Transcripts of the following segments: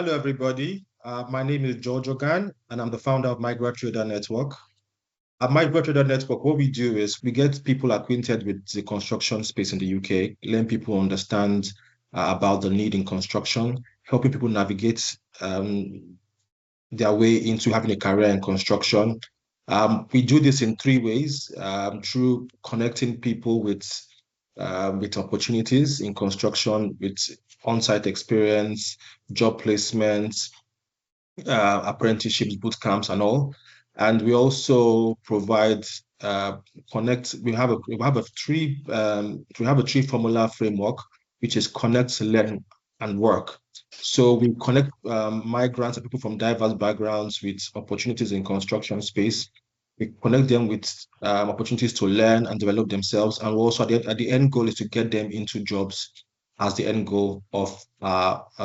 Hello, everybody. My name is George Ogan, and I'm the founder of Migratrada Network. At Migratrada Network, what we do is we get people acquainted with the construction space in the UK, let people understand about the need in construction, helping people navigate their way into having a career in construction. We do this in three ways: through connecting people with opportunities in construction, with on-site experience, job placements, apprenticeships, boot camps, and all. And we also provide connect. We have a three formula framework, which is connect, learn, and work. So we connect migrants and people from diverse backgrounds with opportunities in construction space. We connect them with opportunities to learn and develop themselves, and also at the end goal is to get them into jobs as the end goal of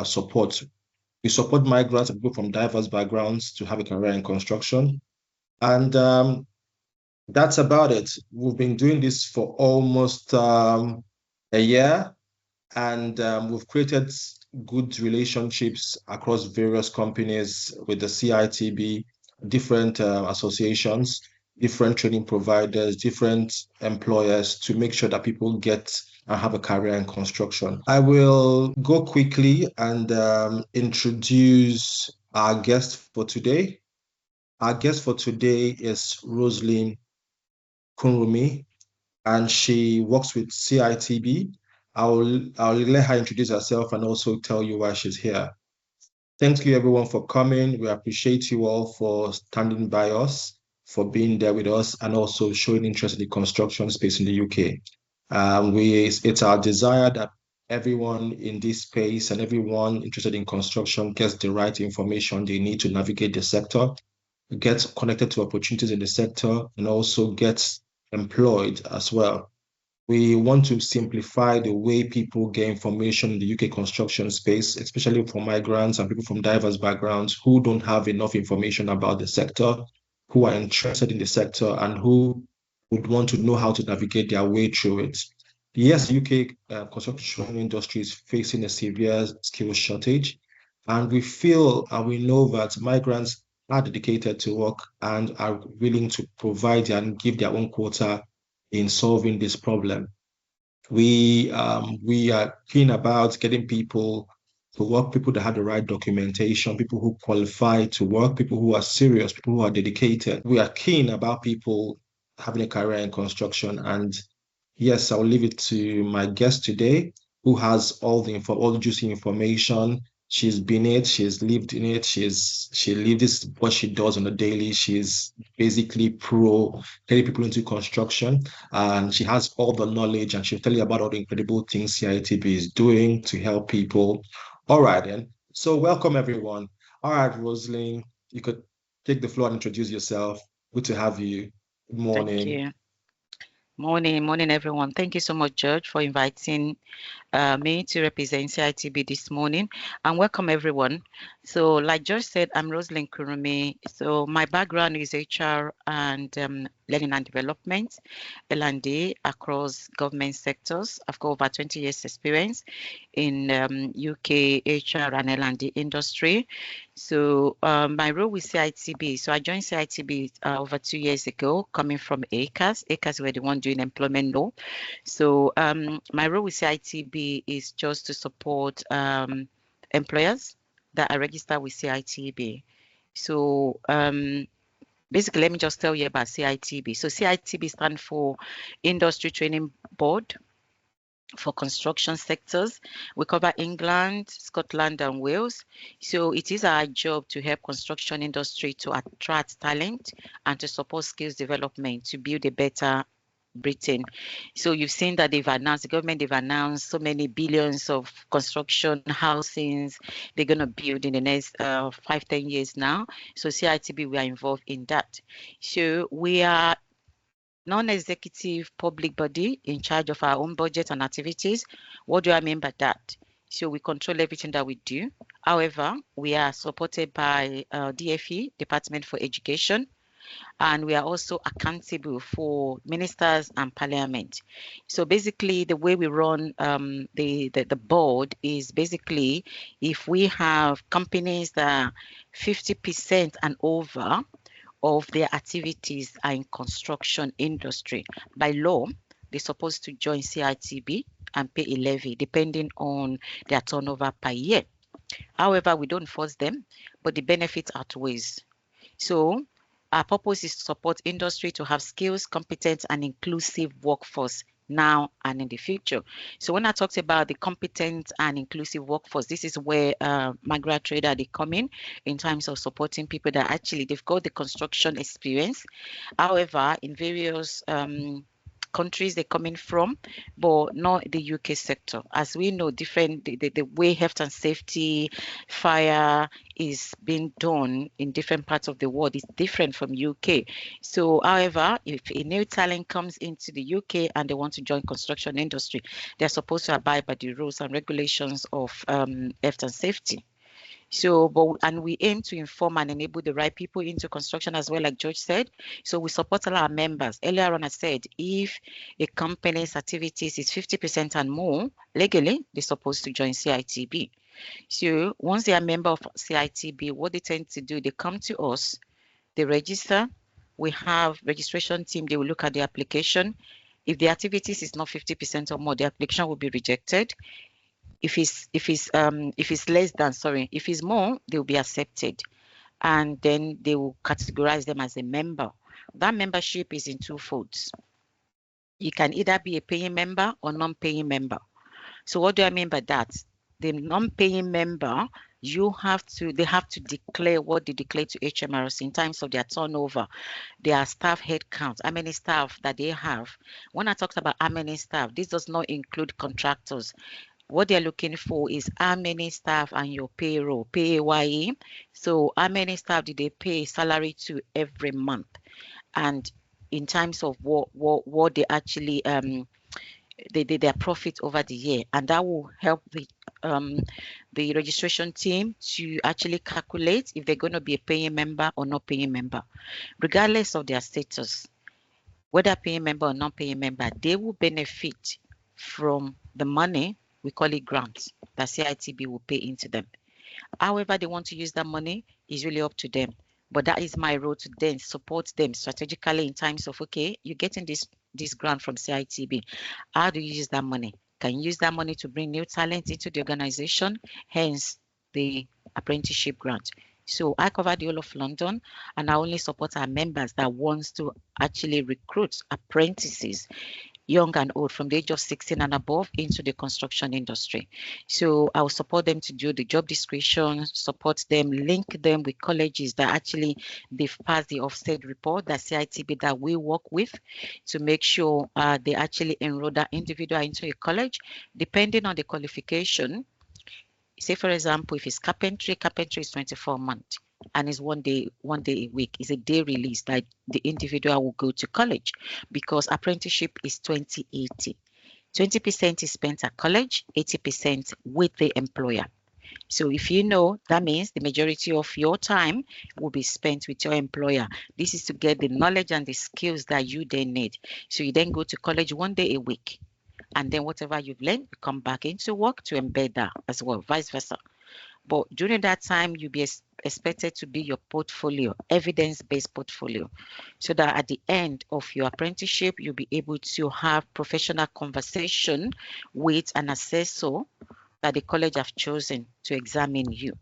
support. We support migrants and people from diverse backgrounds to have a career in construction. And that's about it. We've been doing this for almost a year, and we've created good relationships across various companies with the CITB, different associations, different training providers, different employers to make sure that people get and have a career in construction. I will go quickly and introduce our guest for today. Our guest for today is Rosaline Kunrunmi, and she works with CITB. I'll let her introduce herself and also tell you why she's here. Thank you everyone for coming. We appreciate you all for standing by us, for being there with us, and also showing interest in the construction space in the UK. It's our desire that everyone in this space and everyone interested in construction gets the right information they need to navigate the sector, gets connected to opportunities in the sector, and also gets employed as well. We want to simplify the way people get information in the UK construction space, especially for migrants and people from diverse backgrounds who don't have enough information about the sector, who are interested in the sector, and who would want to know how to navigate their way through it. Yes, the UK construction industry is facing a severe skill shortage, and we feel and we know that migrants are dedicated to work and are willing to provide and give their own quota in solving this problem. We are keen about getting people to work, people that have the right documentation, people who qualify to work, people who are serious, people who are dedicated. We are keen about people having a career in construction. And yes, I'll leave it to my guest today, who has all the juicy information. She's been it, she's lived in it, she lived this, what she does on a daily. She's basically pro getting people into construction, and she has all the knowledge, and she'll tell you about all the incredible things CITB is doing to help people. All right, then. So welcome everyone. All right, Rosaline, you could take the floor and introduce yourself. Good to have you. Good morning. Thank you. Morning, everyone. Thank you so much, George, for inviting me to represent CITB this morning, and welcome everyone. So like George said, I'm Rosaline Kunrunmi. So my background is HR and learning and development, L&D across government sectors. I've got over 20 years experience in UK HR and L&D industry. So my role with CITB, so I joined CITB over 2 years ago, coming from ACAS. ACAS were the one doing employment law. So my role with CITB is just to support employers that are registered with CITB. So basically, let me just tell you about CITB. So CITB stands for Industry Training Board for construction sectors. We cover England, Scotland, and Wales. So it is our job to help construction industry to attract talent and to support skills development to build a better Britain. So you've seen that the government, they've announced so many billions of construction housings they're going to build in the next 5-10 years now. So CITB, we are involved in that. So we are non-executive public body in charge of our own budget and activities. What do I mean by that? So we control everything that we do. However, we are supported by DFE, Department for Education, and we are also accountable for ministers and parliament. So basically, the way we run the board is basically if we have companies that 50% and over of their activities are in construction industry, by law, they're supposed to join CITB and pay a levy depending on their turnover per year. However, we don't force them, but the benefit outweighs. So our purpose is to support industry to have skills, competent and inclusive workforce now and in the future. So when I talked about the competent and inclusive workforce, this is where Migratrada they come in terms of supporting people that actually they've got the construction experience. However, in various countries they're coming from, but not the UK sector. As we know, the way health and safety, fire is being done in different parts of the world is different from UK. So, however, if a new talent comes into the UK and they want to join construction industry, they're supposed to abide by the rules and regulations of health and safety. So, and we aim to inform and enable the right people into construction as well, like George said. So we support all our members. Earlier on, I said, if a company's activities is 50% and more, legally, they're supposed to join CITB. So once they are a member of CITB, what they tend to do, they come to us, they register. We have registration team, they will look at the application. If the activities is not 50% or more, the application will be rejected. If it's less than, if it's more, they will be accepted, and then they will categorize them as a member. That membership is in two folds. You can either be a paying member or non-paying member. So what do I mean by that? The non-paying member, they have to declare what they declare to HMRC in terms of their turnover, their staff head count, how many staff that they have. When I talked about how many staff, this does not include contractors. What they're looking for is how many staff and your payroll, PAYE. So how many staff did they pay salary to every month? And in terms of what they actually their profit over the year, and that will help the registration team to actually calculate if they're going to be a paying member or not paying member, regardless of their status, whether paying member or not paying member. They will benefit from the money. We call it grants that CITB will pay into them. However they want to use that money is really up to them. But that is my role to then support them strategically in terms of, okay, you're getting this grant from CITB. How do you use that money? Can you use that money to bring new talent into the organization? Hence the apprenticeship grant. So I cover the whole of London, and I only support our members that wants to actually recruit apprentices, young and old, from the age of 16 and above, into the construction industry. So I will support them to do the job description, support them, link them with colleges that actually they've passed the Ofsted report, that CITB that we work with, to make sure they actually enroll that individual into a college, depending on the qualification. Say, for example, if it's carpentry is 24 months. And it's one day a week. It's a day release that the individual will go to college, because apprenticeship is 20/80. 20% is spent at college, 80% with the employer. So if you know, that means the majority of your time will be spent with your employer. This is to get the knowledge and the skills that you then need. So you then go to college one day a week, and then whatever you've learned, you come back into work to embed that as well, vice versa. But during that time, you'll be expected to be your portfolio, evidence-based portfolio, so that at the end of your apprenticeship, you'll be able to have professional conversation with an assessor that the college have chosen to examine you.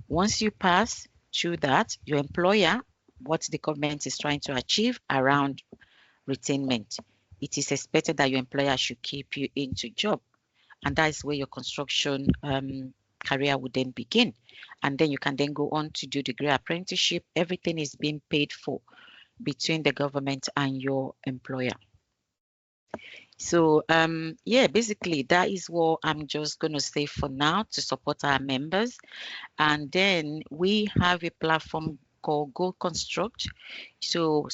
Once you pass through that, your employer, what the government is trying to achieve around retainment, it is expected that your employer should keep you into job. And that is where your construction career would then begin. And then you can then go on to do degree apprenticeship. Everything is being paid for between the government and your employer. So yeah, basically that is what I'm just going to say for now to support our members. And then we have a platform called Go Construct. So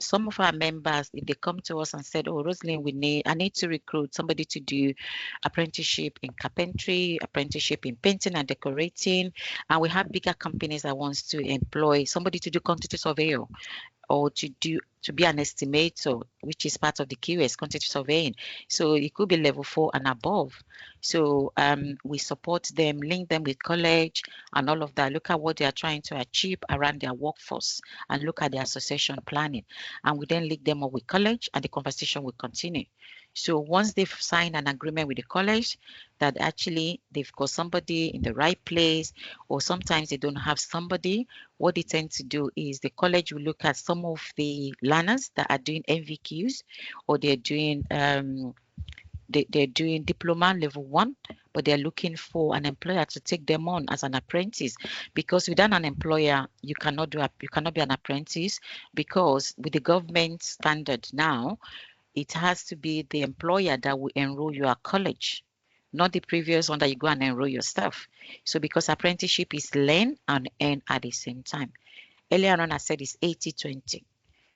some of our members, if they come to us and said, oh, Rosaline, I need to recruit somebody to do apprenticeship in carpentry, apprenticeship in painting and decorating, and we have bigger companies that wants to employ somebody to do quantity surveyor. or to be an estimator, which is part of the QS, quantitative surveying. So it could be level 4 and above. So we support them, link them with college and all of that. Look at what they are trying to achieve around their workforce and look at their succession planning. And we then link them up with college and the conversation will continue. So once they've signed an agreement with the college that actually they've got somebody in the right place, or sometimes they don't have somebody, what they tend to do is the college will look at some of the learners that are doing MVQs, or they're doing they're doing diploma level 1, but they're looking for an employer to take them on as an apprentice, because without an employer you cannot be an apprentice, because with the government standard now, it has to be the employer that will enroll you at college, not the previous one that you go and enroll yourself. So because apprenticeship is learn and earn at the same time. Earlier on I said it's 80-20.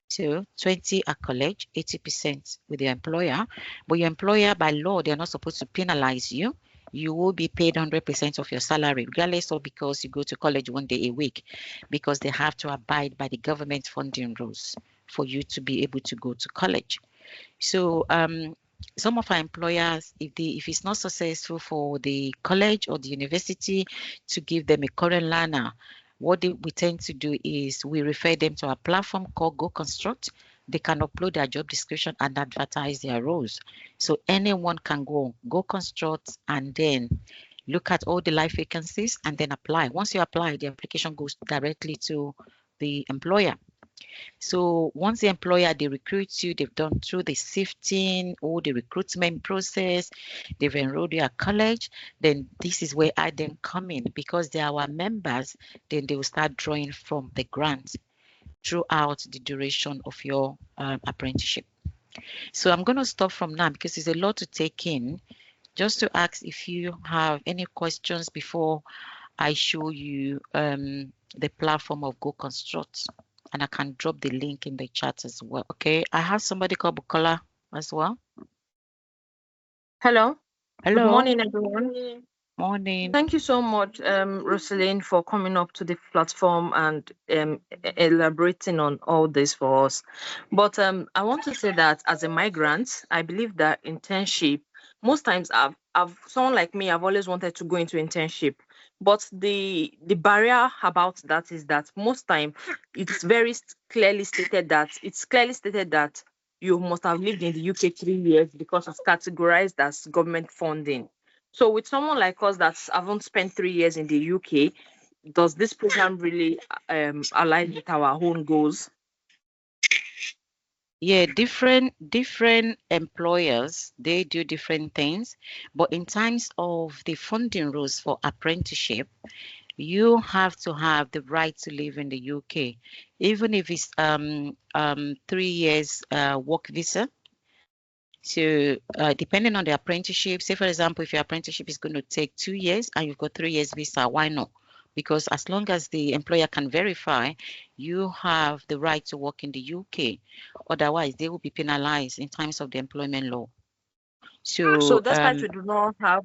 So 20 at college, 80% with your employer. But your employer, by law, they're not supposed to penalize you. You will be paid 100% of your salary, regardless of because you go to college 1 day a week, because they have to abide by the government funding rules for you to be able to go to college. So some of our employers, if it's not successful for the college or the university to give them a current learner, what we tend to do is we refer them to a platform called Go Construct. They can upload their job description and advertise their roles. So anyone can go Construct and then look at all the live vacancies and then apply. Once you apply, the application goes directly to the employer. So once the employer, they recruit you, they've done through the sifting or the recruitment process, they've enrolled you at college, then this is where I then come in, because they are our members, then they will start drawing from the grant throughout the duration of your apprenticeship. So I'm going to stop from now because there's a lot to take in. Just to ask if you have any questions before I show you the platform of Go Construct. And I can drop the link in the chat as well. Okay, I have somebody called Bukola as well. Hello. Hello. Good morning, everyone. Morning. Thank you so much, Rosaline, for coming up to the platform and elaborating on all this for us. But I want to say that as a migrant, I believe that internship, most times I've someone like me, I've always wanted to go into internship. But the barrier about that is that most time it's clearly stated that you must have lived in the UK 3 years because it's categorized as government funding. So with someone like us that haven't spent 3 years in the UK, does this program really align with our own goals? Yeah, different employers, they do different things. But in terms of the funding rules for apprenticeship, you have to have the right to live in the UK, even if it's 3 years work visa. So depending on the apprenticeship, say for example, if your apprenticeship is going to take 2 years and you've got 3 years visa, why not? Because as long as the employer can verify, you have the right to work in the UK. Otherwise, they will be penalized in terms of the employment law. So that's why we do not have,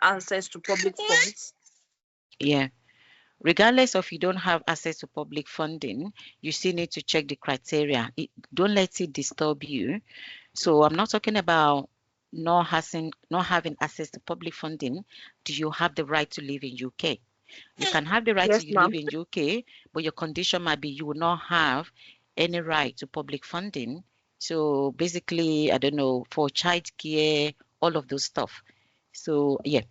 access to public funds. Yeah. Regardless of you don't have access to public funding, you still need to check the criteria. Don't let it disturb you. So I'm not talking about not having access to public funding. Do you have the right to live in UK? You can have the right to live in UK, but your condition might be you will not have any right to public funding. So basically, I don't know, for childcare, all of those stuff. So yeah,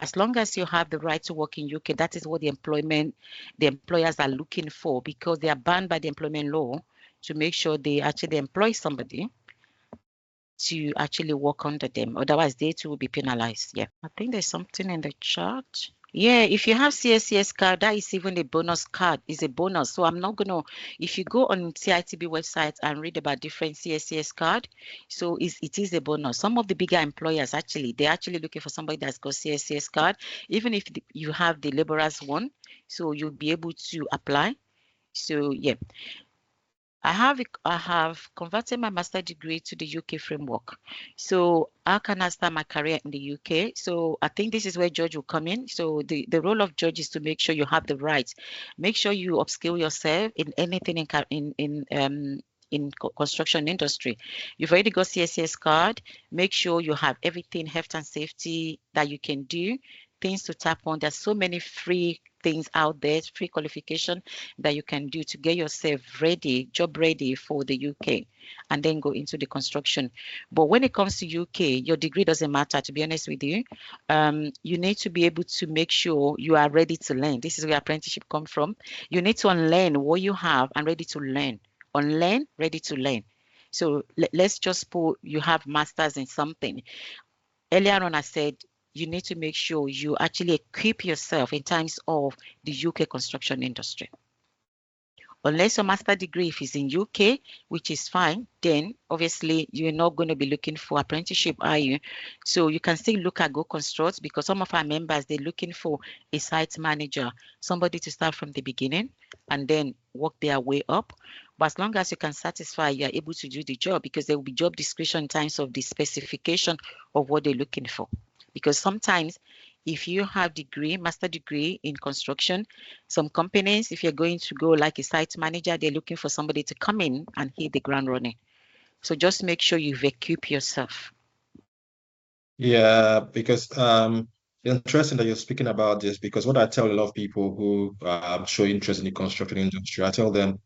as long as you have the right to work in UK, that is what the employers are looking for, because they are bound by the employment law to make sure they actually employ somebody to actually work under them. Otherwise, they too will be penalized. Yeah, I think there's something in the chat. Yeah, if you have CSCS card, that is even a bonus card. It's a bonus. So I'm not gonna. If you go on CITB website and read about different CSCS card, so it is a bonus. Some of the bigger employers they're actually looking for somebody that's got CSCS card, even if you have the laborers one, so you'll be able to apply. So yeah. I have converted my master degree to the UK framework. So how can I start my career in the UK? So I think this is where George will come in. So the role of George is to make sure you have the right, make sure you upskill yourself in anything in construction industry. You've already got CSCS card. Make sure you have everything health and safety that you can do, things to tap on. There's so many free things out there, free qualification that you can do to get yourself ready, job ready for the UK, and then go into the construction. But when it comes to UK, your degree doesn't matter, to be honest with you. You need to be able to make sure you are ready to learn. This is where apprenticeship come from. You need to unlearn what you have and ready to learn. Unlearn, ready to learn. So let's just put you have masters in something. Earlier on, I said you need to make sure you actually equip yourself in terms of the UK construction industry. Unless your master degree if it's in UK, which is fine, then obviously you're not going to be looking for apprenticeship, are you? So you can still look at Go Construct, because some of our members, they're looking for a site manager, somebody to start from the beginning and then work their way up. But as long as you can satisfy, you're able to do the job, because there will be job description in terms of the specification of what they're looking for. Because sometimes if you have master degree in construction, some companies, if you're going to go like a site manager, they're looking for somebody to come in and hit the ground running. So just make sure you've equipped yourself. Yeah, because interesting that you're speaking about this, because what I tell a lot of people who show interest in the construction industry, I tell them,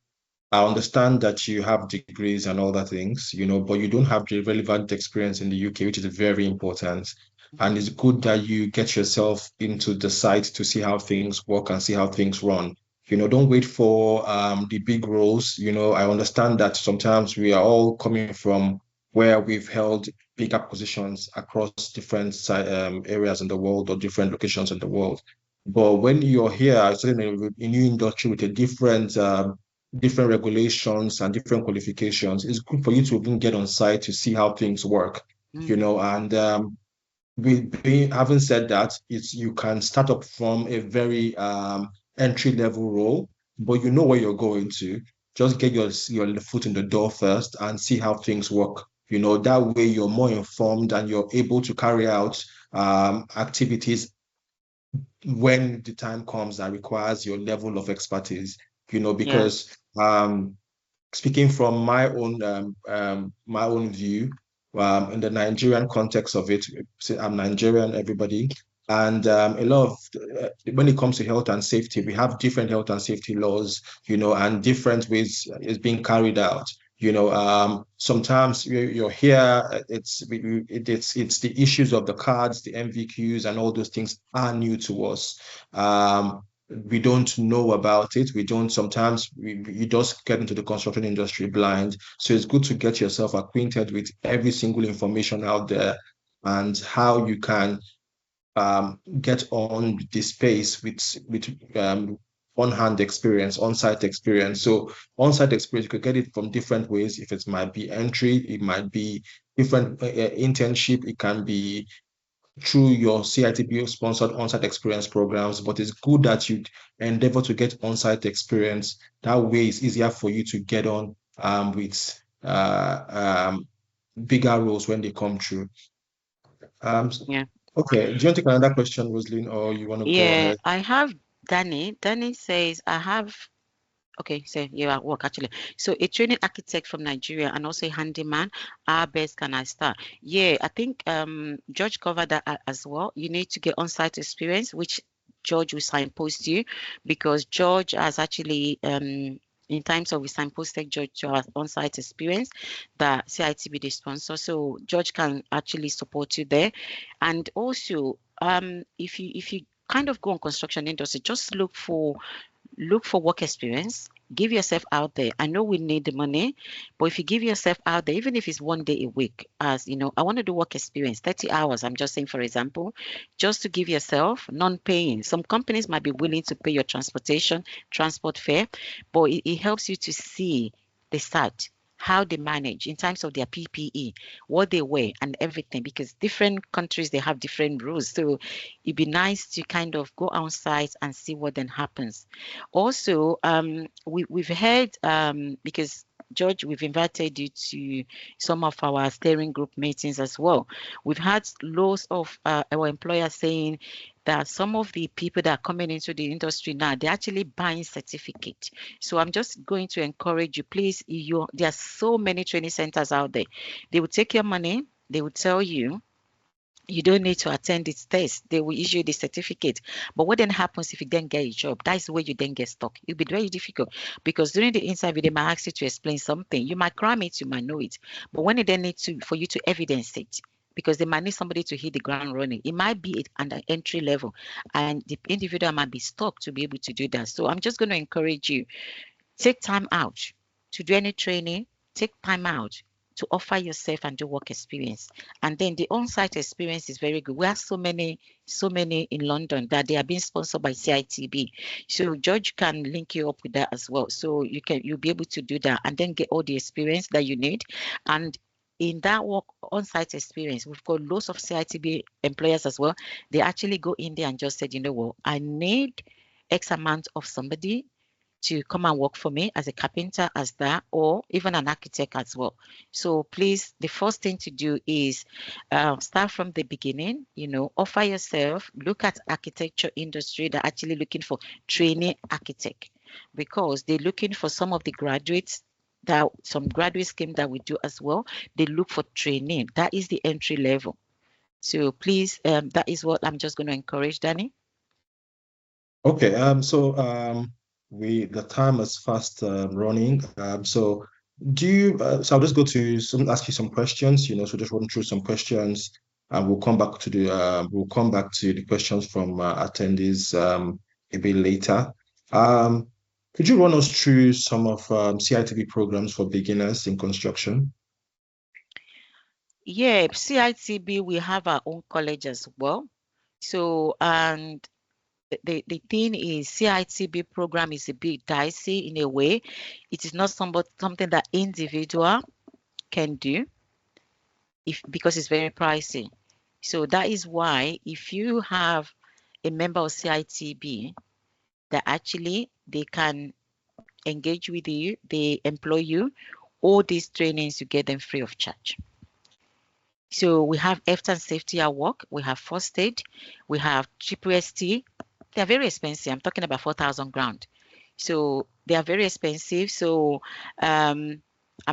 I understand that you have degrees and all that things, but you don't have the relevant experience in the UK, which is very important. And it's good that you get yourself into the site to see how things work and see how things run. Don't wait for the big roles. I understand that sometimes we are all coming from where we've held bigger positions across different areas in the world or different locations in the world. But when you're here, in a new industry with a different regulations and different qualifications, it's good for you to even get on site to see how things work, and having said that, you can start up from a very entry level role, but you know where you're going to. Just get your foot in the door first and see how things work. That way you're more informed and you're able to carry out activities when the time comes that requires your level of expertise, because speaking from my own view, in the Nigerian context of it, I'm Nigerian, everybody, and a lot of when it comes to health and safety, we have different health and safety laws, and different ways it's being carried out. Sometimes you're here, it's the issues of the cards, the MVQs, and all those things are new to us. We don't know about it. Sometimes you just get into the construction industry blind. So it's good to get yourself acquainted with every single information out there and how you can get on the space with on-hand experience, on-site experience. So on-site experience, you could get it from different ways. If it might be entry, it might be different internship, it can be through your CITB sponsored on-site experience programs, but it's good that you endeavor to get on-site experience. That way it's easier for you to get on with bigger roles when they come through. Okay, do you want to take another question, Rosaline, or you want to go ahead? I have Danny. Danny says, okay, so you're at work actually. So a training architect from Nigeria and also a handyman, how best can I start? Yeah, I think George covered that as well. You need to get on-site experience, which George will signpost you, because George has actually in times of we signposted George to our on-site experience that CITB the sponsor. So George can actually support you there. And also if you kind of go on construction industry, just look for work experience. Give yourself out there. I know we need the money, but if you give yourself out there, even if it's 1 day a week, as I want to do work experience, 30 hours, I'm just saying, for example, just to give yourself non-paying. Some companies might be willing to pay your transport fare, but it helps you to see the site, how they manage in terms of their PPE, what they wear and everything, because different countries, they have different rules. So it'd be nice to kind of go on site and see what then happens. Also, we've heard, because George, we've invited you to some of our steering group meetings as well. We've had loads of our employers saying that some of the people that are coming into the industry now, they're actually buying certificate. So I'm just going to encourage you, please, there are so many training centers out there. They will take your money, they will tell you, you don't need to attend this test. They will issue the certificate. But what then happens if you then get a job? That's where you then get stuck. It'll be very difficult because during the interview, they might ask you to explain something. You might cram it, you might know it. But when they then need for you to evidence it, because they might need somebody to hit the ground running. It might be at an entry level, and the individual might be stuck to be able to do that. So I'm just going to encourage you, take time out to do any training, take time out to offer yourself and do work experience. And then the on-site experience is very good. We have so many in London that they are being sponsored by CITB. So George can link you up with that as well. So you'll be able to do that and then get all the experience that you need. And in that work on-site experience, we've got lots of CITB employers as well. They actually go in there and just said, you know what, I need X amount of somebody to come and work for me as a carpenter, as that, or even an architect as well. So please, the first thing to do is start from the beginning, offer yourself, look at architecture industry. They're actually looking for trainee architect because they're looking for some of the graduates, that some graduate scheme that we do as well. They look for training. That is the entry level. So please, that is what I'm just going to encourage, Danny. Okay, the time is fast running. So I'll just go to ask you some questions, so just run through some questions, and we'll come back to the questions from attendees a bit later. Could you run us through some of CITB programs for beginners in construction? Yeah, CITB, we have our own college as well. So, and the thing is, CITB program is a bit dicey in a way. It is not something that individual can do because it's very pricey. So that is why if you have a member of CITB, that actually they can engage with you, they employ you, all these trainings, you get them free of charge. So we have health and safety at work, we have first aid, we have SST. They are very expensive. I'm talking about 4,000 grand. So they are very expensive. So I'm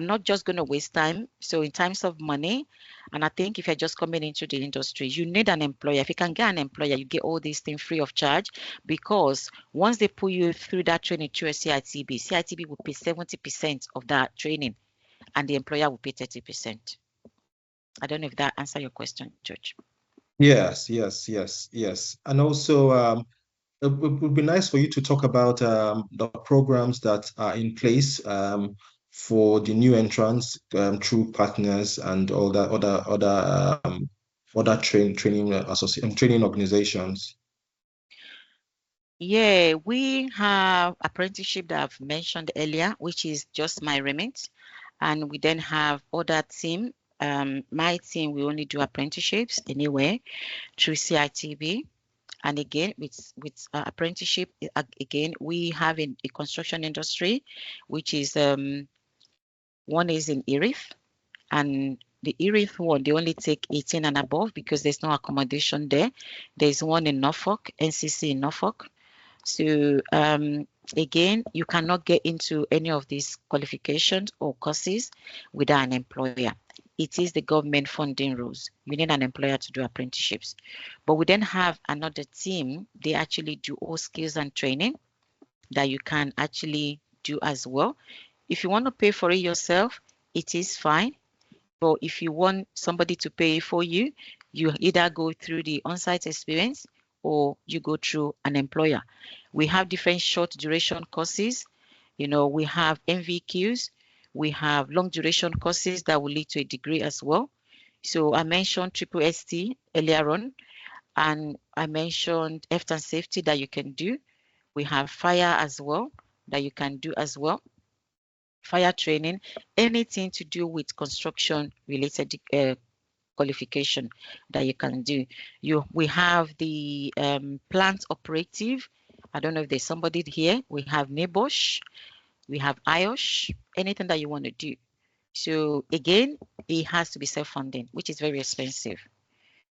not just going to waste time. So in terms of money, and I think if you're just coming into the industry, you need an employer. If you can get an employer, you get all these things free of charge, because once they put you through that training through a CITB will pay 70% of that training and the employer will pay 30%. I don't know if that answers your question, George. Yes. And also, it would be nice for you to talk about the programs that are in place for the new entrants through partners and all that other training organizations. Yeah, we have apprenticeship that I've mentioned earlier, which is just my remit, and we then have other team. My team, we only do apprenticeships anywhere through CITB. And again, with apprenticeship, again, we have in a construction industry, which is one is in Erith, and the Erith one, they only take 18 and above because there's no accommodation there. There's one in Norfolk, NCC in Norfolk. So again, you cannot get into any of these qualifications or courses without an employer. It is the government funding rules. You need an employer to do apprenticeships. But we then have another team. They actually do all skills and training that you can actually do as well. If you want to pay for it yourself, it is fine. But if you want somebody to pay for you, you either go through the on-site experience or you go through an employer. We have different short duration courses. We have MVQs. We have long duration courses that will lead to a degree as well. So I mentioned SST earlier on, and I mentioned health and safety that you can do. We have fire as well that you can do as well. Fire training, anything to do with construction related qualification that you can do. We have the plant operative. I don't know if there's somebody here. We have NEBOSH. we have IOSH, anything that you want to do. So again, it has to be self-funding, which is very expensive.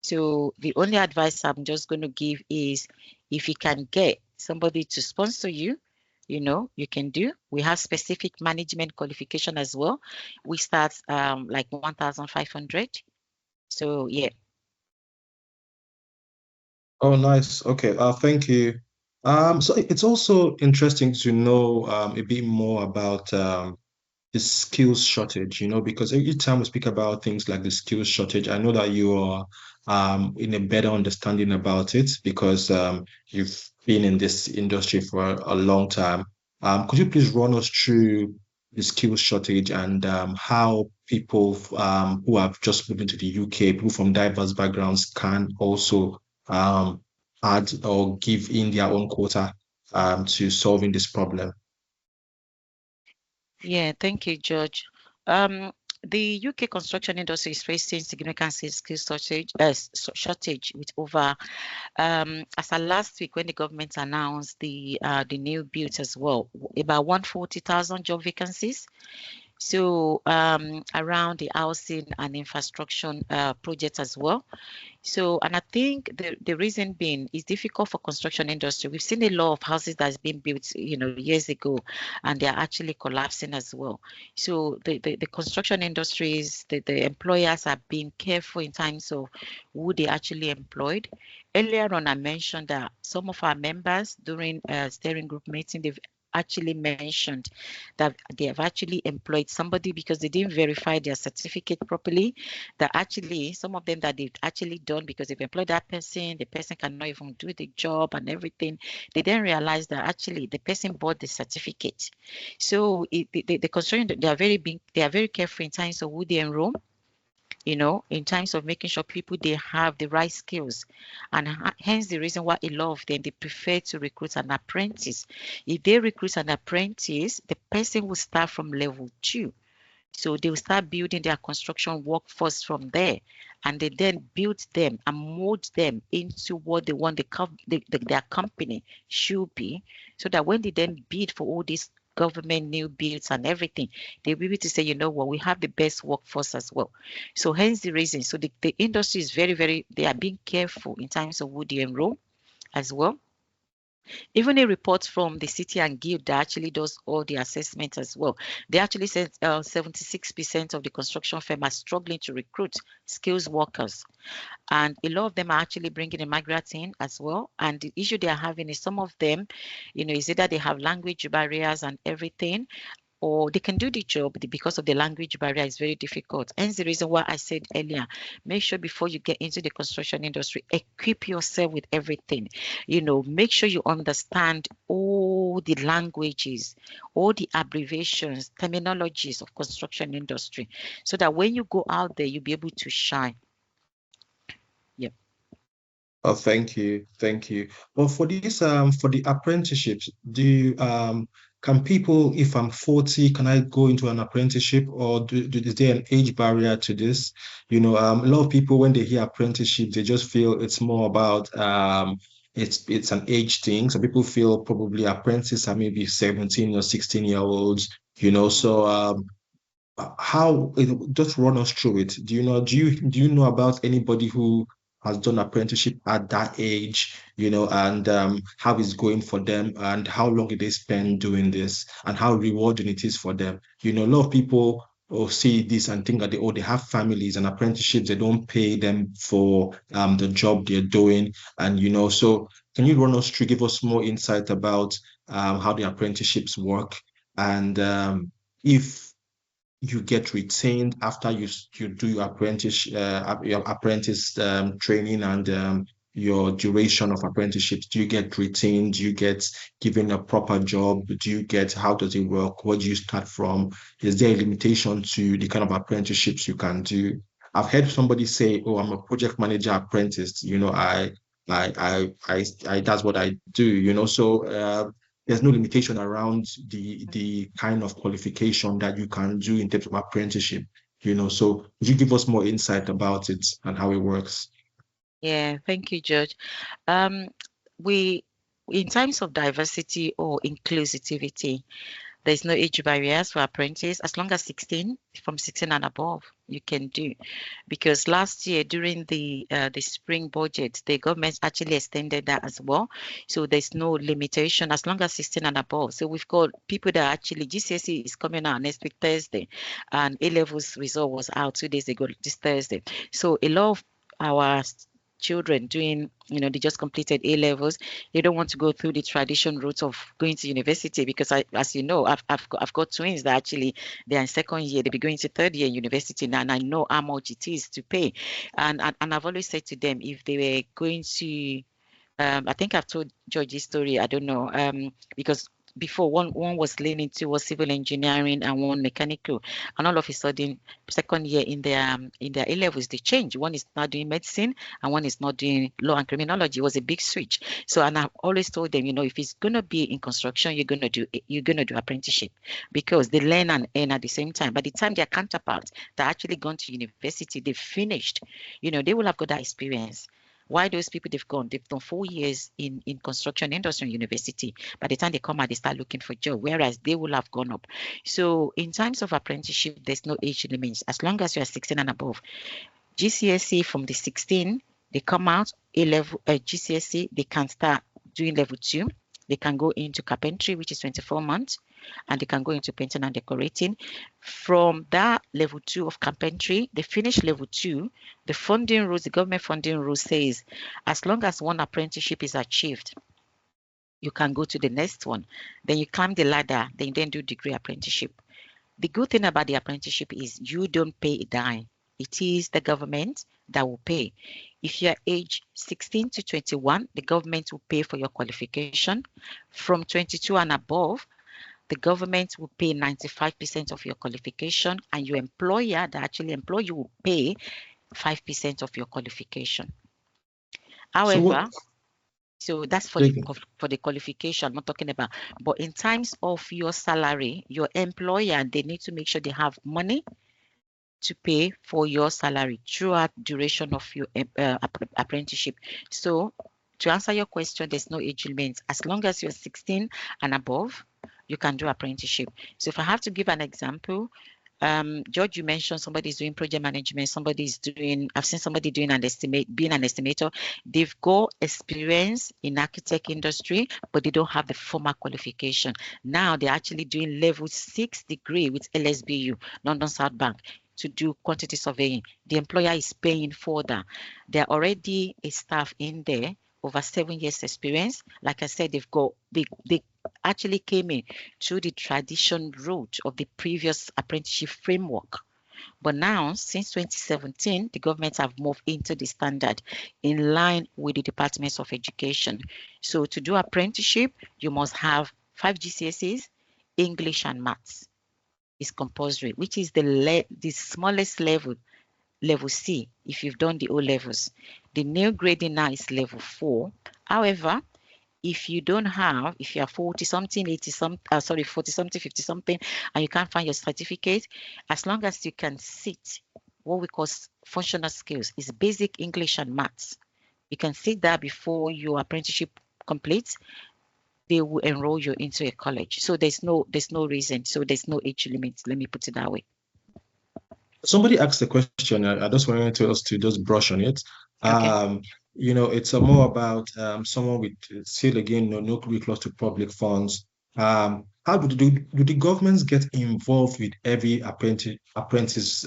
So the only advice I'm just going to give is if you can get somebody to sponsor you, you can do. We have specific management qualification as well. We start like 1,500. So yeah. Oh, nice. Okay. Thank you. So it's also interesting to know a bit more about the skills shortage, because every time we speak about things like the skills shortage, I know that you are in a better understanding about it because you've been in this industry for a long time. Could you please run us through the skills shortage and how people who have just moved into the UK, people from diverse backgrounds, can also um, add or give in their own quota to solving this problem? Yeah, thank you, George. Um, the UK construction industry is facing significant skills shortage with over as of last week when the government announced the new builds as well, about 140,000 job vacancies. So around the housing and infrastructure projects as well. So, and I think the reason being is difficult for construction industry. We've seen a lot of houses that's been built, years ago, and they're actually collapsing as well. So the construction industries, the employers are being careful in terms of who they actually employed. Earlier on, I mentioned that some of our members during a steering group meeting, they've actually mentioned that they have actually employed somebody because they didn't verify their certificate properly, that actually some of them that they've actually done because they've employed that person, the person cannot even do the job and everything. They then realize that actually the person bought the certificate. So the construction, they are very careful in terms of who they enroll, in terms of making sure people, they have the right skills. And hence the reason why a lot of them, they prefer to recruit an apprentice. If they recruit an apprentice, the person will start from level 2. So they will start building their construction workforce from there, and they then build them and mold them into what they want their company should be, so that when they then bid for all these government new builds and everything, they'll be able to say, you know what, we have the best workforce as well. So hence the reason. So the industry is very, very, they are being careful in terms of who they enroll as well. Even a report from the City and Guild that actually does all the assessments as well. They actually said 76% of the construction firm are struggling to recruit skills workers. And a lot of them are actually bringing immigrants in as well. And the issue they are having is some of them, is either they have language barriers and everything, or they can do the job, but because of the language barrier is very difficult. Hence the reason why I said earlier, make sure before you get into the construction industry, equip yourself with everything. Make sure you understand all the languages, all the abbreviations, terminologies of construction industry, so that when you go out there, you'll be able to shine. Yep. Oh, thank you. Thank you. Well, for the apprenticeships, can people, if I'm 40, can I go into an apprenticeship, or is there an age barrier to this? A lot of people, when they hear apprenticeship, they just feel it's more about it's an age thing. So people feel probably apprentices are maybe 17 or 16-year-olds, so just run us through it. Do you know about anybody who has done apprenticeship at that age, and how it's going for them, and how long did they spend doing this, and how rewarding it is for them? A lot of people see this and think that they have families and apprenticeships, they don't pay them for the job they're doing. And so can you run us through, give us more insight about how the apprenticeships work, and if you get retained after you do your apprentice training, and your duration of apprenticeships? Do you get retained? Do you get given a proper job? How does it work? Where do you start from? Is there a limitation to the kind of apprenticeships you can do? I've heard somebody say, "Oh, I'm a project manager apprentice. I that's what I do." So there's no limitation around the kind of qualification that you can do in terms of apprenticeship. So would you give us more insight about it and how it works? Yeah, thank you, George. We, in terms of diversity or inclusivity, There's no age barriers for apprentice. As long as 16, from 16 and above, you can do. Because last year during the spring budget, the government actually extended that as well. So there's no limitation as long as 16 and above. So we've got people that actually GCSE is coming out next week Thursday, and A levels result was out 2 days ago this Thursday. So a lot of our children doing, they just completed A levels. They don't want to go through the tradition route of going to university because as you know, I've got twins that actually they are in second year, they'll be going to third year university now, and I know how much it is to pay. And I've always said to them, if they were going to, I think I've told George this story, I don't know, because before one was leaning towards civil engineering and one mechanical, and all of a sudden second year in their A levels they change. One is now doing medicine and one is not doing law and criminology. It was a big switch. So, and I've always told them, if it's gonna be in construction, you're gonna do apprenticeship, because they learn and earn at the same time. By the time their counterparts that actually gone to university, they've finished, they will have got that experience. Why those people they've done 4 years in construction industry and university. By the time they come out, they start looking for job, whereas they will have gone up. So in terms of apprenticeship, there's no age limit as long as you are 16 and above. GCSE from the 16, they come out A level GCSE, they can start doing level 2. They can go into carpentry, which is 24 months, and they can go into painting and decorating. From that level 2 of carpentry, they finish level 2. The funding rules, the government funding rule says, as long as one apprenticeship is achieved, you can go to the next one. Then you climb the ladder, then you do degree apprenticeship. The good thing about the apprenticeship is you don't pay a dime. It is the government that will pay. If you're age 16 to 21, the government will pay for your qualification. From 22 and above, the government will pay 95% of your qualification, and your employer that actually employ you will pay 5% of your qualification. However, so that's for the qualification I'm not talking about. But in terms of your salary, your employer, they need to make sure they have money to pay for your salary throughout duration of your apprenticeship. So to answer your question, there's no age limit. As long as you're 16 and above, you can do apprenticeship. So if I have to give an example, George, you mentioned somebody's doing project management, I've seen somebody being an estimator. They've got experience in architect industry, but they don't have the formal qualification. Now they're actually doing level 6 degree with LSBU, London South Bank, to do quantity surveying. The employer is paying for that. They're already a staff in there, over 7 years experience. Like I said, they actually came in through the tradition route of the previous apprenticeship framework. But now, since 2017, the government have moved into the standard in line with the departments of education. So to do apprenticeship, you must have 5 GCSEs, English and maths is compulsory, which is the smallest level, level C, if you've done the O levels. The new grading now is level 4. However, if you are 40 something, 80 something, 40 something, 50 something, and you can't find your certificate, as long as you can sit what we call functional skills, is basic English and maths. You can sit there before your apprenticeship completes. They will enroll you into a college. So there's no reason. So there's no age limit. Let me put it that way. Somebody asked a question. I just wanted us to just brush on it. Okay. It's more about someone with still again no recourse to public funds. How do the governments get involved with every apprentice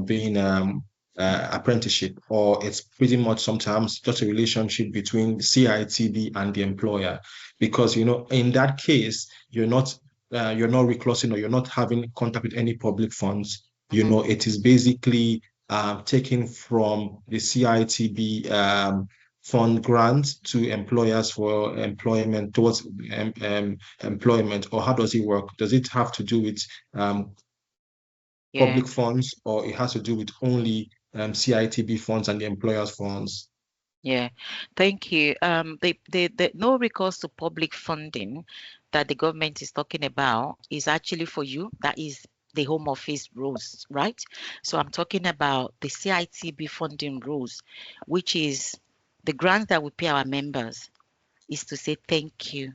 being apprenticeship, or it's pretty much sometimes just a relationship between CITB and the employer? Because in that case you're not reclassing, or you're not having contact with any public funds. It is basically taken from the CITB fund grants to employers for employment, towards employment, or how does it work? Does it have to do with public funds, or it has to do with only CITB funds and the employers' funds? Yeah, thank you. The no recourse to public funding that the government is talking about is actually for you. That is the Home Office rules, right? So I'm talking about the CITB funding rules, which is the grants that we pay our members, is to say thank you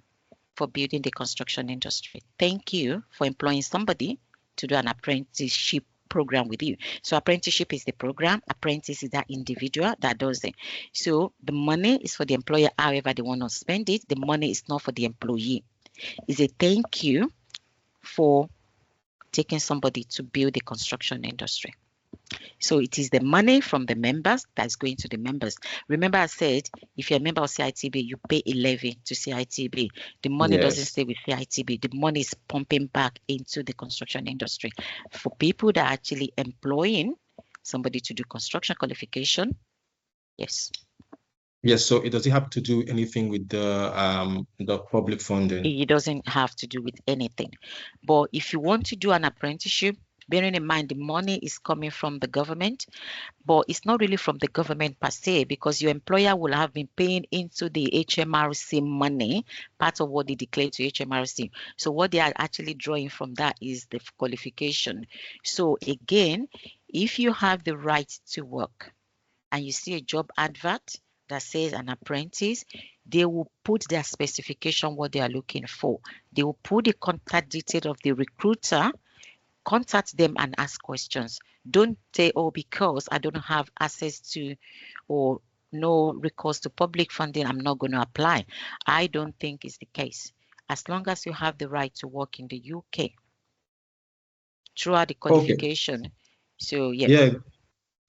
for building the construction industry. Thank you for employing somebody to do an apprenticeship program with you. So apprenticeship is the program, apprentice is that individual that does it. So the money is for the employer, however they want to spend it. The money is not for the employee. It's a thank you for taking somebody to build the construction industry. So it is the money from the members that's going to the members. Remember I said, if you're a member of CITB, you pay a levy to CITB. The money doesn't stay with CITB. The money is pumping back into the construction industry. For people that are actually employing somebody to do construction qualification, yes. Yes, so it doesn't have to do anything with the public funding. It doesn't have to do with anything. But if you want to do an apprenticeship, bearing in mind the money is coming from the government, but it's not really from the government per se, because your employer will have been paying into the HMRC money, part of what they declare to HMRC. So what they are actually drawing from that is the qualification. So again, if you have the right to work and you see a job advert that says an apprentice, they will put their specification, what they are looking for. They will put the contact detail of the recruiter. Contact them and ask questions. Don't say, oh, because I don't have access to or no recourse to public funding, I'm not going to apply. I don't think it's the case. As long as you have the right to work in the UK throughout the qualification. Okay. So yeah. Yeah.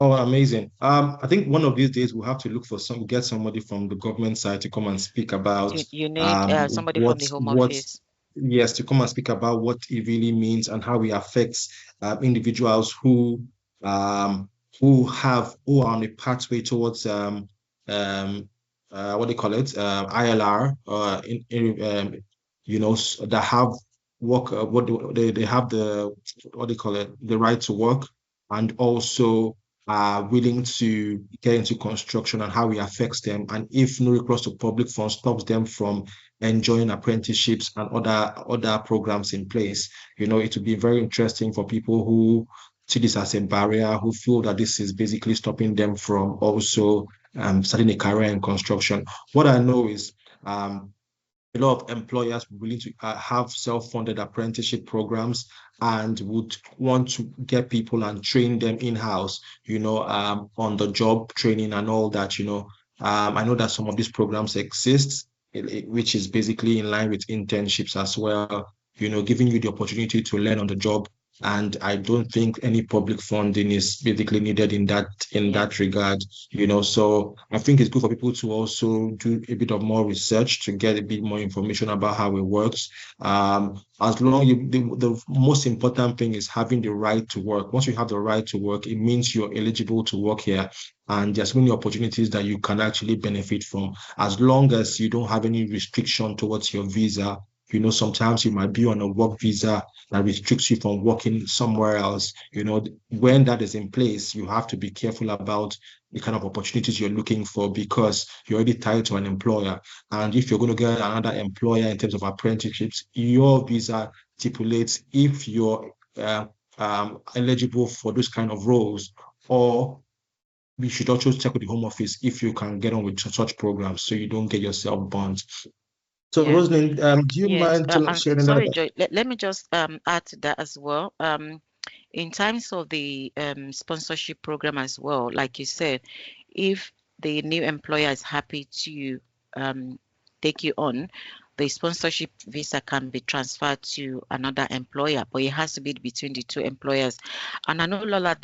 Oh, amazing. I think one of these days we'll have to look for get somebody from the government side to come and speak about you need somebody from the Home Office. Yes, to come and speak about what it really means and how it affects individuals who are on a pathway towards what do you call it, ILR, that have work, they have the, what do you call it, the right to work, and also are willing to get into construction, and how it affects them, and if no recourse to public funds stops them from enjoying apprenticeships and other programs in place. It would be very interesting for people who see this as a barrier, who feel that this is basically stopping them from also starting a career in construction. What I know is a lot of employers willing to have self-funded apprenticeship programs and would want to get people and train them in-house, on the job training and all that. I know that some of these programs exist, which is basically in line with internships as well, giving you the opportunity to learn on the job. And I don't think any public funding is basically needed in that regard, So I think it's good for people to also do a bit of more research to get a bit more information about how it works. As long the most important thing is having the right to work. Once you have the right to work, it means you're eligible to work here. And there's many opportunities that you can actually benefit from, as long as you don't have any restriction towards your visa. Sometimes you might be on a work visa that restricts you from working somewhere else. When that is in place, you have to be careful about the kind of opportunities you're looking for, because you're already tied to an employer. And if you're going to get another employer in terms of apprenticeships, your visa stipulates if you're eligible for those kind of roles, or we should also check with the Home Office if you can get on with such programs, so you don't get yourself burnt. So, yeah. Rosaline, do you mind sharing sorry, that? Joy, let me just add to that as well. In terms of the sponsorship program as well, like you said, if the new employer is happy to take you on, the sponsorship visa can be transferred to another employer, but it has to be between the two employers. And I know, Lola,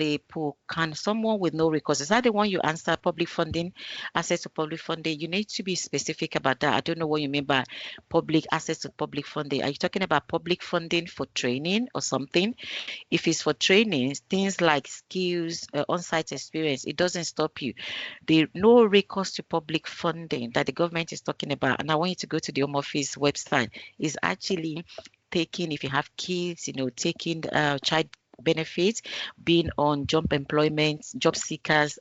can someone with no recourse, is that the one you answer, public funding, access to public funding? You need to be specific about that. I don't know what you mean by public access to public funding. Are you talking about public funding for training or something? If it's for training, things like skills, on-site experience, it doesn't stop you. The no recourse to public funding that the government is talking about, and I want you to go to the Home Office website, is actually taking, if you have kids, taking child benefits, being on job employment, job seekers,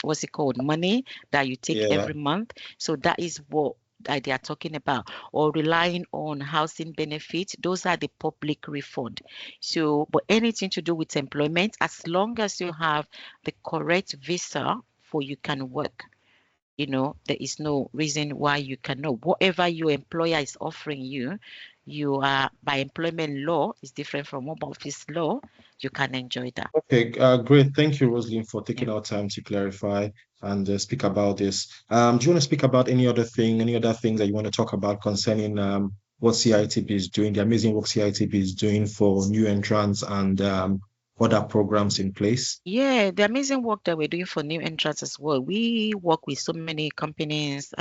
what's it called, money that you take every month. So that is what they are talking about, or relying on housing benefits. Those are the public refund. So, but anything to do with employment, as long as you have the correct visa for you can work, there is no reason why you cannot. Whatever your employer is offering you, you are, by employment law, is different from home office law. You can enjoy that. Okay, great. Thank you, Rosaline, for taking our time to clarify and speak about this. Do you want to speak about any other things that you want to talk about concerning what CITB is doing, the amazing work CITB is doing for new entrants and other programs in place? Yeah, the amazing work that we're doing for new entrants as well. We work with so many companies,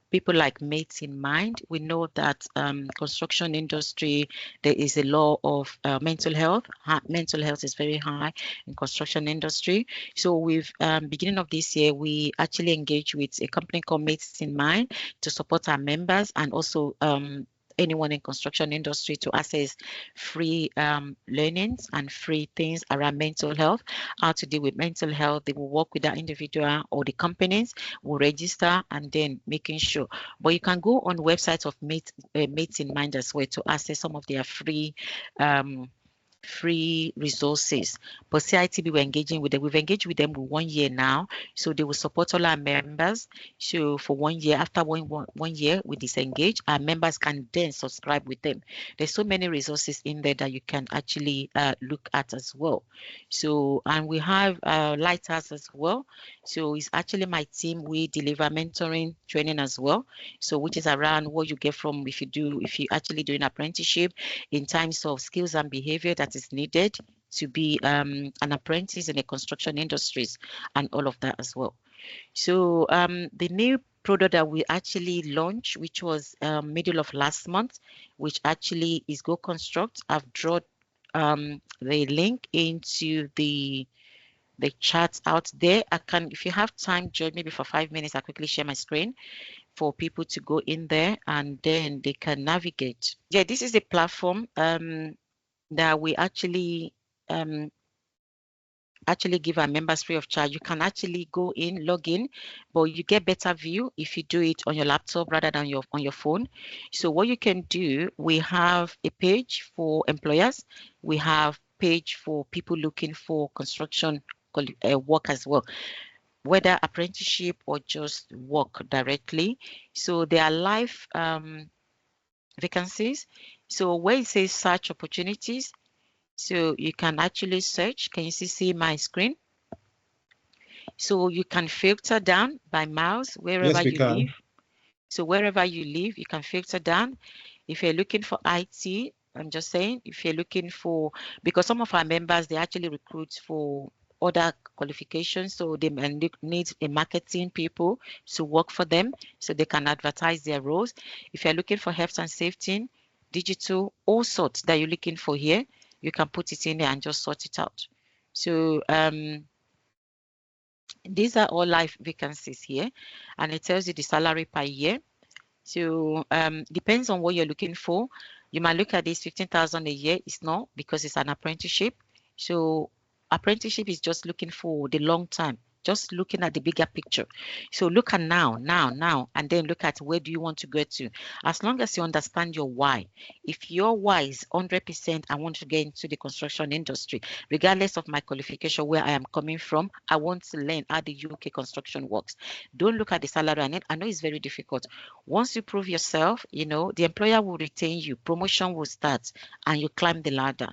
people like Mates in Mind. We know that construction industry, there is a law of mental health. Mental health is very high in construction industry. So with beginning of this year, we actually engage with a company called Mates in Mind to support our members, and also anyone in construction industry to access free learnings and free things around mental health, how to deal with mental health. They will work with that individual, or the companies will register and then making sure. But you can go on websites of Mates in Mind as well to access some of their free resources. But CITB, we're engaging with them. We've engaged with them for 1 year now, so they will support all our members. So for 1 year, after one year we disengage, our members can then subscribe with them. There's so many resources in there that you can actually look at as well. So, and we have Lighthouse as well. So it's actually my team. We deliver mentoring training as well. So which is around what you get from if you actually do an apprenticeship, in terms of skills and behavior that is needed to be an apprentice in the construction industries, and all of that as well. So the new product that we actually launched, which was middle of last month, which actually is Go Construct. I've drawn the link into the chat out there. I can, if you have time, George, maybe for 5 minutes, I'll quickly share my screen for people to go in there and then they can navigate. Yeah, this is the platform that we actually give our members free of charge. You can actually go in, log in, but you get better view if you do it on your laptop rather than on your phone. So what you can do, we have a page for employers, we have page for people looking for construction work as well, whether apprenticeship or just work directly. So there are live vacancies. So where it says search opportunities, so you can actually search. Can you see my screen? So you can filter down by mouse wherever you live. So wherever you live, you can filter down. If you're looking for IT, I'm just saying, if you're looking for, because some of our members, they actually recruit for other qualifications, so they need a marketing people to work for them so they can advertise their roles. If you're looking for health and safety, digital, all sorts that you're looking for here, you can put it in there and just sort it out. So these are all live vacancies here, and it tells you the salary per year. So depends on what you're looking for. You might look at this 15,000 a year. It's not, because it's an apprenticeship. So apprenticeship is just looking for the long term, just looking at the bigger picture. So look at now, and then look at where do you want to go to. As long as you understand your why. If your why is 100%, I want to get into the construction industry, regardless of my qualification, where I am coming from, I want to learn how the UK construction works. Don't look at the salary. I know it's very difficult. Once you prove yourself, the employer will retain you, promotion will start, and you climb the ladder.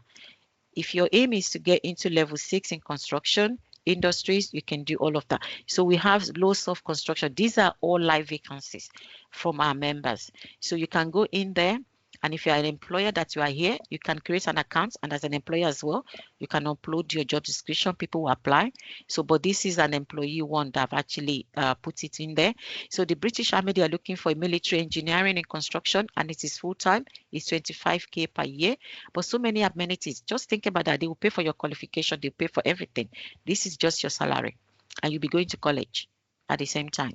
If your aim is to get into level 6 in construction industries, you can do all of that. So we have loads of construction. These are all live vacancies from our members. So you can go in there, and if you are an employer that you are here, you can create an account, and as an employer as well, you can upload your job description. People will apply. So, but this is an employee one that I've actually put it in there. So the British Army, they are looking for a military engineering and construction, and it is full-time. It's 25k per year, but so many amenities. Just think about that. They will pay for your qualification. They pay for everything. This is just your salary, and you'll be going to college at the same time.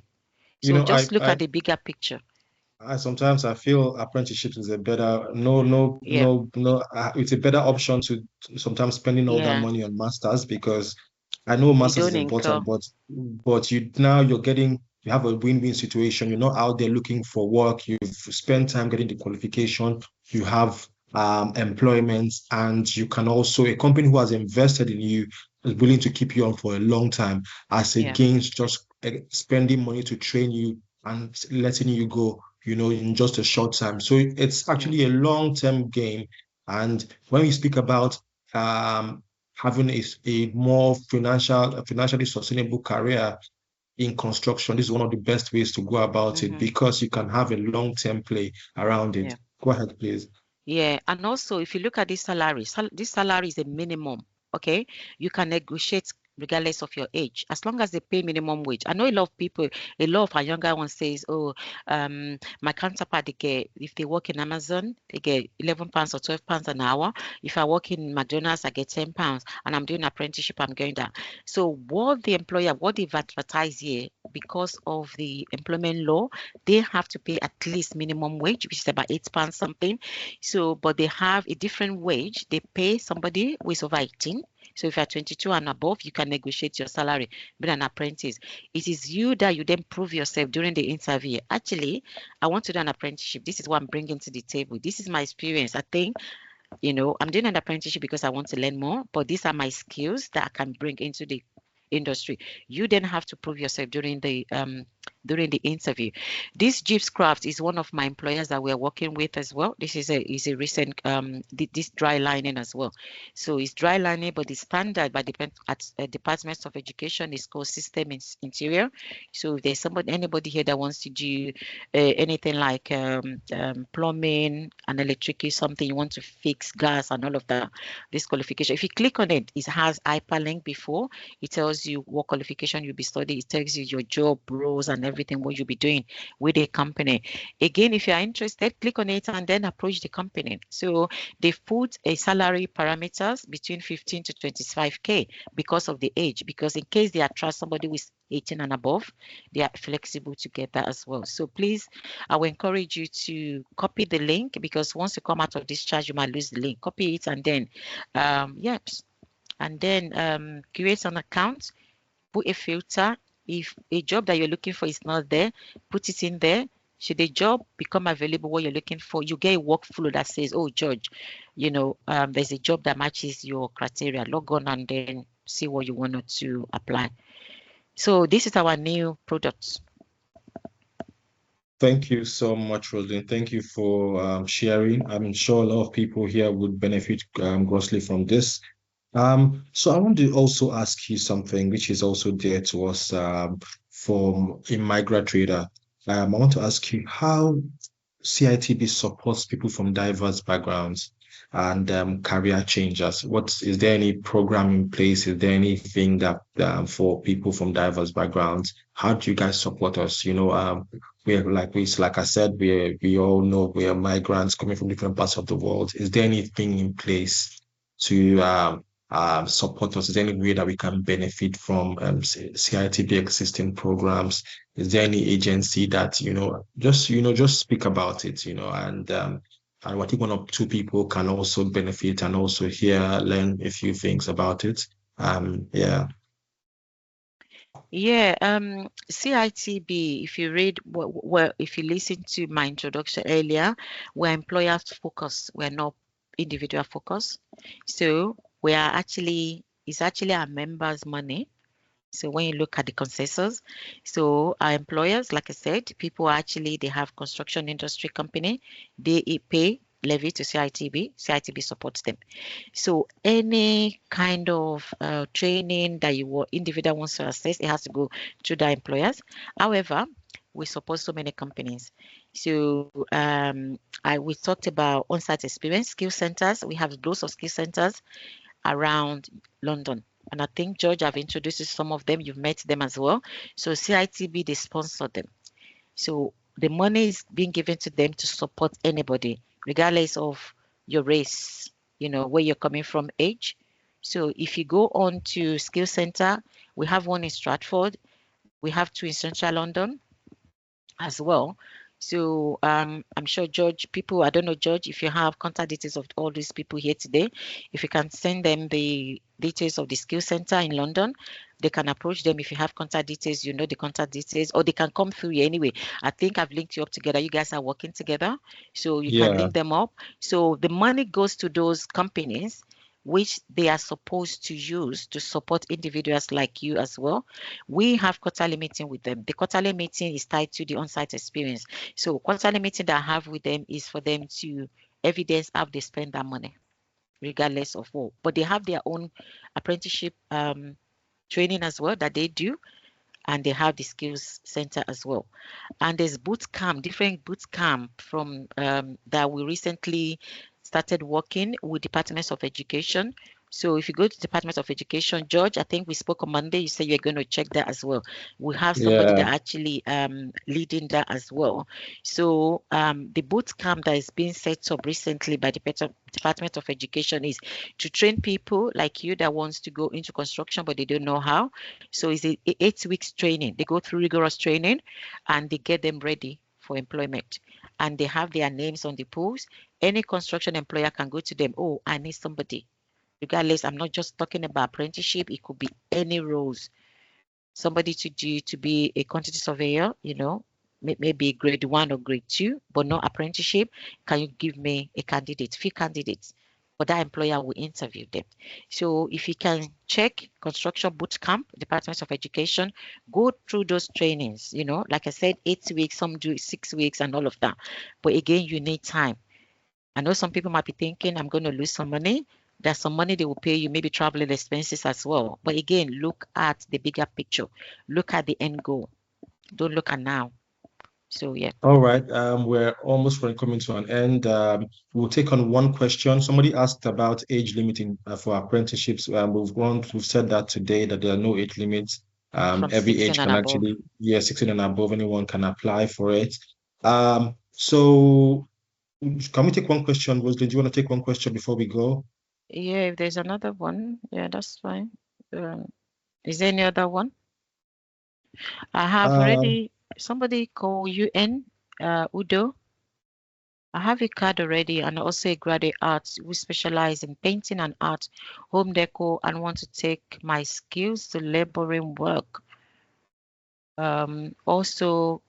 So just look at the bigger picture. Sometimes I feel apprenticeship is a better it's a better option to sometimes spending all that money on masters, because I know masters is important, but you have a win-win situation. You're not out there looking for work. You've spent time getting the qualification. You have employment, and you can also, a company who has invested in you is willing to keep you on for a long time, as against just spending money to train you and letting you go, in just a short time. So it's actually a long-term game. And when we speak about having a more financially sustainable career in construction, this is one of the best ways to go about it, because you can have a long-term play around it. Go ahead, please. Yeah, and also if you look at this salary is a minimum. Okay, you can negotiate regardless of your age, as long as they pay minimum wage. I know a lot of people, a lot of our younger ones says, oh, my counterpart, they get, if they work in Amazon, they get £11 or £12 an hour. If I work in McDonald's, I get £10, and I'm doing apprenticeship, I'm going down. So what they've advertised here, because of the employment law, they have to pay at least minimum wage, which is about £8 something. So, but they have a different wage. They pay somebody who is over 18. So if you're 22 and above, you can negotiate your salary, be an apprentice. It is you that you then prove yourself during the interview. Actually, I want to do an apprenticeship. This is what I'm bringing to the table. This is my experience. I think, I'm doing an apprenticeship because I want to learn more, but these are my skills that I can bring into the industry. You then have to prove yourself during the interview. This Jeeps Craft is one of my employers that we're working with as well. This is a recent this dry lining as well. So it's dry lining, but the standard by Department of Education is called System Interior. So if there's anybody here that wants to do anything like plumbing and electrical, something you want to fix, gas and all of that, this qualification, if you click on it, it has hyperlink before. It tells you what qualification you'll be studying. It tells you your job roles and everything, what you'll be doing with a company. Again, if you're interested, click on it and then approach the company. So they've put a salary parameters between 15 to 25K because of the age, because in case they attract somebody with 18 and above, they are flexible to get that as well. So please, I will encourage you to copy the link, because once you come out of this charge, you might lose the link. Copy it and then, and then create an account, put a filter. If a job that you're looking for is not there, put it in there. Should the job become available, what you're looking for, you get a workflow that says, oh, George, there's a job that matches your criteria. Log on and then see what you want to apply. So this is our new product. Thank you so much, Rosaline. Thank you for sharing. I'm sure a lot of people here would benefit grossly from this. So I want to also ask you something which is also dear to us from a Migratrada. I want to ask you how CITB supports people from diverse backgrounds and career changers. Is there any program in place? Is there anything that for people from diverse backgrounds? How do you guys support us? Like I said, we all know we are migrants coming from different parts of the world. Is there anything in place to support us? Is there any way that we can benefit from CITB existing programs? Is there any agency that just speak about it, and I think one or two people can also benefit and also learn a few things about it. CITB, if you read if you listen to my introduction earlier, we're employer focused, we're not individual focused. So it's actually our members' money. So when you look at the consensus, so our employers, like I said, people they have construction industry company, they pay levy to CITB, CITB supports them. So any kind of training that individual wants to assess, it has to go to the employers. However, we support so many companies. So we talked about on-site experience, skill centers. We have lots of skill centers around London. And I think, George, I've introduced some of them. You've met them as well. So CITB, they sponsor them. So the money is being given to them to support anybody, regardless of your race, where you're coming from, age. So if you go on to Skill Center, we have one in Stratford. We have two in Central London as well. So I'm sure, George, I don't know, George, if you have contact details of all these people here today, if you can send them the details of the skill center in London, they can approach them. If you have contact details, the contact details, or they can come through you anyway. I think I've linked you up together. You guys are working together, so you can link them up. So the money goes to those companies which they are supposed to use to support individuals like you as well. We have quarterly meeting with them. The quarterly meeting is tied to the on-site experience. So quarterly meeting that I have with them is for them to evidence how they spend that money, regardless of what. But they have their own apprenticeship training as well that they do, and they have the skills center as well. And there's boot camp, different boot camp from that we recently started working with departments of education. So if you go to Department of Education, George, I think we spoke on Monday, you said you're going to check that as well. We have somebody that actually leading that as well. So the boot camp that is being set up recently by the Department of Education is to train people like you that wants to go into construction, but they don't know how. So it's a 8 weeks training. They go through rigorous training and they get them ready for employment. And they have their names on the pools. Any construction employer can go to them. Oh, I need somebody. Regardless, I'm not just talking about apprenticeship. It could be any roles. Somebody to be a quantity surveyor, maybe grade 1 or grade 2, but not apprenticeship. Can you give me a candidate, few candidates? But that employer will interview them. So if you can check Construction Boot Camp, Department of Education, go through those trainings, like I said, 8 weeks, some do 6 weeks and all of that. But again, you need time. I know some people might be thinking, I'm going to lose some money. There's some money they will pay you, maybe traveling expenses as well. But again, look at the bigger picture. Look at the end goal. Don't look at now. So, yeah. All right. We're almost coming to an end. We'll take on one question. Somebody asked about age limiting for apprenticeships. We've said that today, that there are no age limits. Every age can actually, 16 and above, anyone can apply for it. So can we take one question? Rosaline, do you want to take one question before we go? Yeah, if there's another one, yeah, that's fine. Is there any other one? I have already, somebody call UN, Udo. I have a card already and also a graduate arts. We specialize in painting and art, home decor, and want to take my skills to laboring work. Also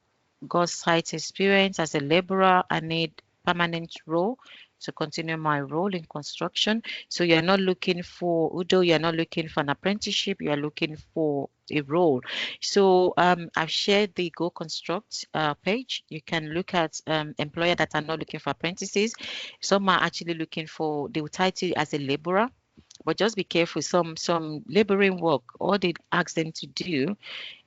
got site experience as a laborer. I need permanent role to continue my role in construction. So you're not looking for Udo, you're not looking for an apprenticeship, you're looking for a role. So I've shared the Go Construct page. You can look at employer that are not looking for apprentices. Some are actually looking for, they will title as a laborer. But just be careful, some laboring work, all they ask them to do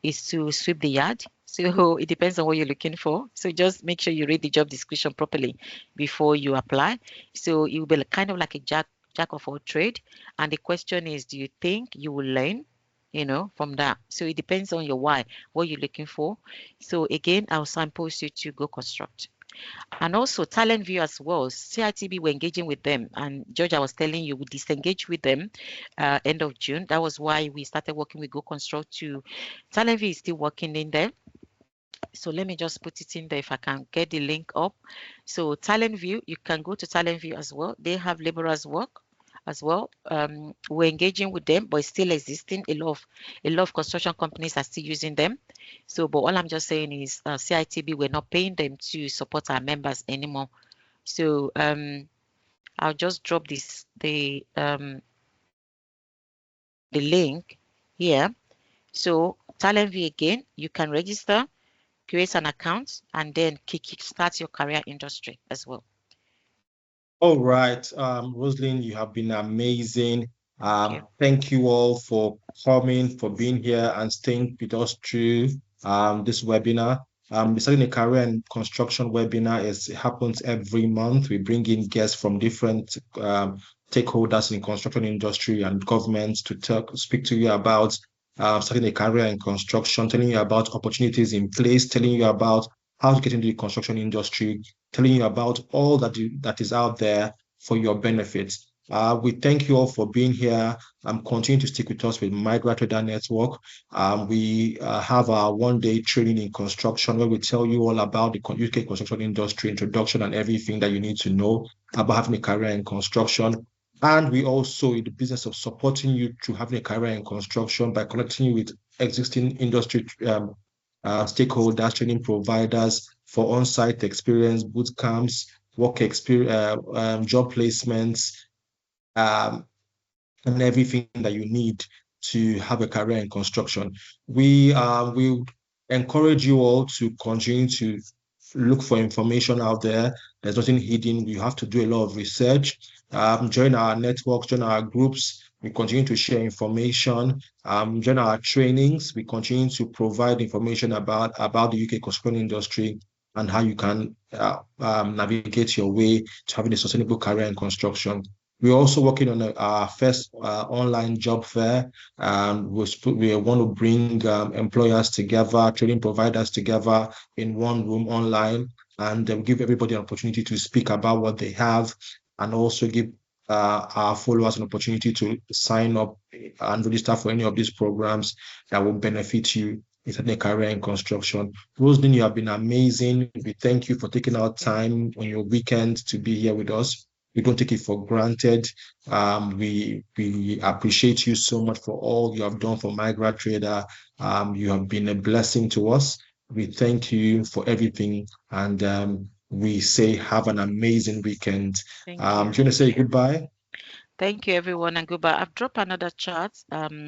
is to sweep the yard. So it depends on what you're looking for. So just make sure you read the job description properly before you apply. So it will be kind of like a jack of all trade. And the question is, do you think you will learn, from that? So it depends on your why, what you're looking for. So again, I'll signpost you to Go Construct. And also Talent View as well. CITB, we're engaging with them. And George, I was telling you, we disengaged with them end of June. That was why we started working with Go Construct to Talent View is still working in there. So let me just put it in there if I can get the link up. So Talent View, you can go to Talent View as well. They have laborers work as well. We're engaging with them, but it's still existing. A lot of construction companies are still using them. So, but all I'm just saying is CITB, we're not paying them to support our members anymore. So I'll just drop the link here. So Talent View again, you can register, create an account, and then kickstart your career industry as well. All right, Rosaline, you have been amazing. Thank you all for coming, for being here and staying with us through this webinar. The Starting a Career in Construction webinar happens every month. We bring in guests from different stakeholders in construction industry and governments to speak to you about starting a career in construction, telling you about opportunities in place, telling you about how to get into the construction industry, telling you about all that is out there for your benefits. We thank you all for being here. Continue to stick with us with Migratrada Network. We have our one-day training in construction where we tell you all about the UK construction industry, introduction and everything that you need to know about having a career in construction. And we also in the business of supporting you through having a career in construction by connecting you with existing industry stakeholders, training providers for on-site experience, boot camps, work experience, job placements, and everything that you need to have a career in construction. We encourage you all to continue to look for information out there. There's nothing hidden. You have to do a lot of research. Join our networks, join our groups. We continue to share information. Join our trainings. We continue to provide information about the UK construction industry and how you can navigate your way to having a sustainable career in construction. We're also working on our first online job fair. We want to bring employers together, training providers together in one room online, and give everybody an opportunity to speak about what they have, and also give our followers an opportunity to sign up and register for any of these programs that will benefit you in a career in construction. Rosaline, you have been amazing. We thank you for taking our time on your weekend to be here with us. We don't take it for granted. We appreciate you so much for all you have done for Migratrada. You have been a blessing to us. We thank you for everything, and we say have an amazing weekend. Thank Do you you. want to say goodbye? Thank you, everyone, and goodbye. I've dropped another chart.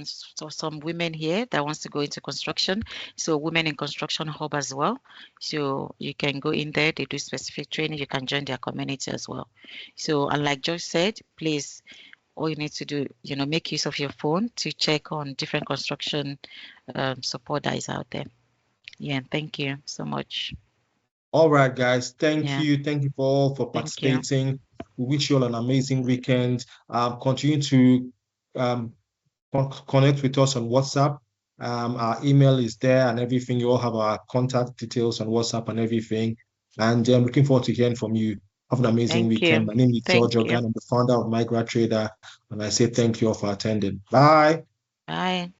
So some women here that wants to go into construction. So Women in Construction Hub as well. So you can go in there. They do specific training. You can join their community as well. So, and like Joyce said, please, all you need to do, make use of your phone to check on different construction support that is out there. Yeah, thank you so much. All right, guys. Thank Yeah. you. Thank you for Thank you. participating. We wish you all an amazing weekend. Continue to connect with us on WhatsApp. Our email is there and everything. You all have our contact details on WhatsApp and everything. And I'm looking forward to hearing from you. Have an amazing Thank weekend. you. My name is Thank George you. Ogan. I'm the founder of Migratrada, and I say thank you all for attending. Bye. Bye.